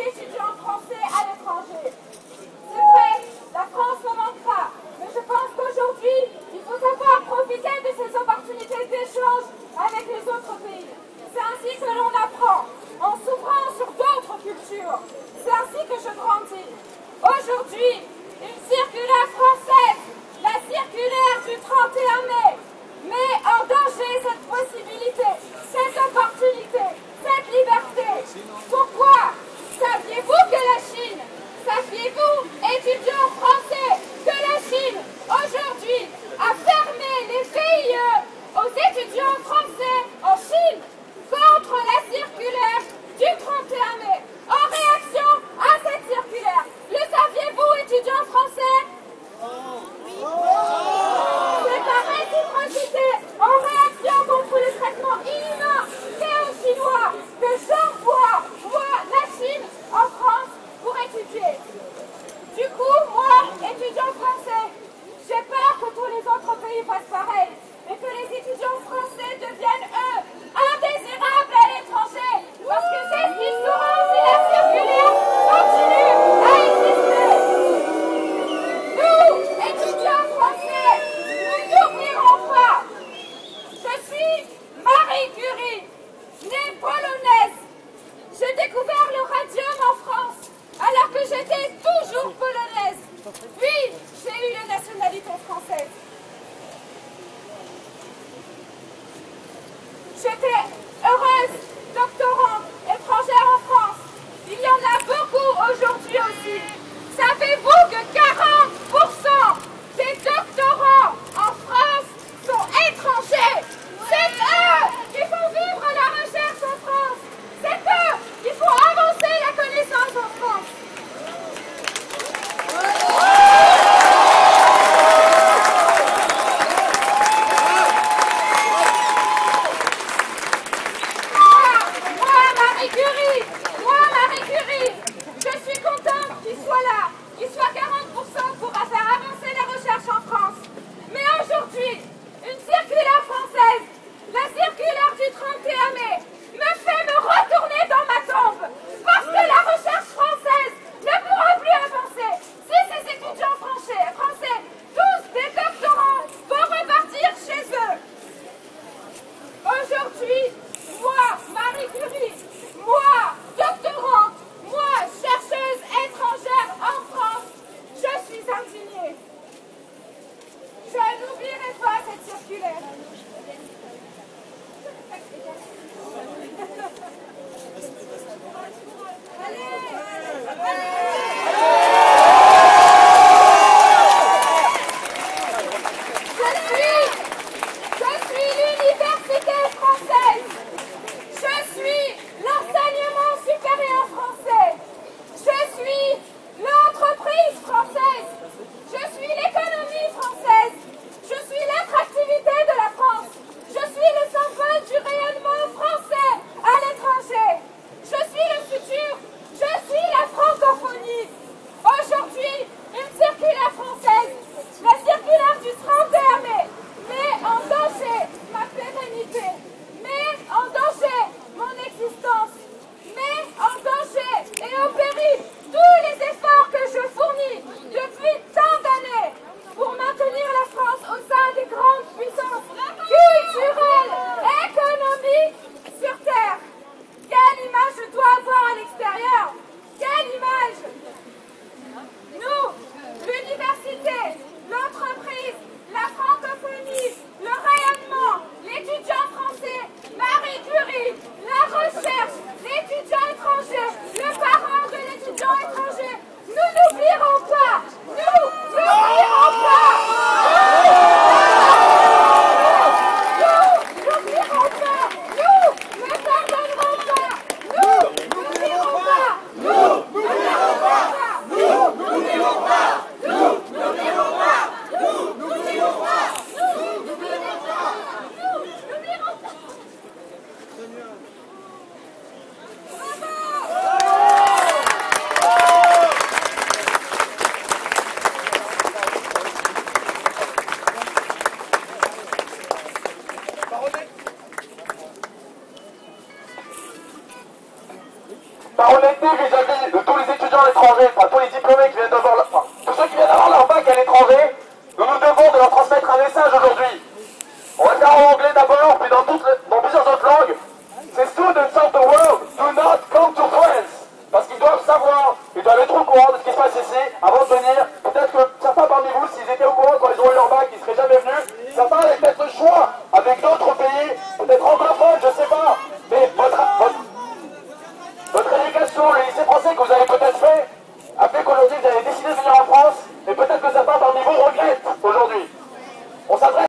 d'étudiants français à l'étranger. C'est vrai, la France ne manque pas, mais je pense qu'aujourd'hui, il faut savoir profiter de ces opportunités d'échange avec les autres pays. C'est ainsi que l'on apprend, en s'ouvrant sur d'autres cultures. C'est ainsi que je grandis. Aujourd'hui, une circulaire française, la circulaire du 31 mai, met en danger cette possibilité, cette opportunité, cette liberté. Pourquoi? Saviez-vous que la Chine, saviez-vous, étudiants français, que la Chine, aujourd'hui, a fermé les VIE aux étudiants français en Chine contre la circulaire du 31 mai? En réaction à cette circulaire, le saviez-vous, étudiants français? C'est par réciprocité, en réaction contre le traitement inhumain fait aux Chinois, que j'envoie, moi, la Chine, en France pour étudier. Du coup, moi, étudiant français, j'ai peur que tous les autres pays fassent pareil et que les étudiants français deviennent, eux, indésirables à l'étranger, parce que c'est ce qu'ils seront si la circulaire continue à exister. Nous, étudiants français, nous n'oublierons pas. Je suis Marie Curie, née polonaise. J'ai découvert le radium en France, alors que j'étais toujours polonaise. Puis, j'ai eu la nationalité française. J'étais heureuse, doctorante, étrangère en France. Il y en a beaucoup aujourd'hui aussi. Savez-vous que 40% des doctorants en France sont étrangers? C'est eux qui font vivre la recherche en France. C'est eux qui font avancer la connaissance en France. par honnêteté vis-à-vis de tous les étudiants à l'étranger, enfin tous les diplômés qui viennent d'avoir, enfin, tous ceux qui viennent d'avoir leur bac à l'étranger, nous nous devons de leur transmettre un message aujourd'hui. On va le faire en anglais d'abord, puis dans plusieurs autres langues. C'est students of the world, do not come to France. Parce qu'ils doivent savoir, ils doivent être au courant de ce qui se passe ici avant de venir. Peut-être que certains parmi vous, s'ils étaient au courant quand ils ont eu leur bac, ils ne seraient jamais venus. Certains avaient peut-être le choix avec d'autres pays, peut-être anglophones, je ne sais pas. Mais votre éducation, le lycée français que vous avez peut-être fait, a fait qu'aujourd'hui vous avez décidé de venir en France. Et peut-être que certains parmi vous regrettent aujourd'hui. On s'adresse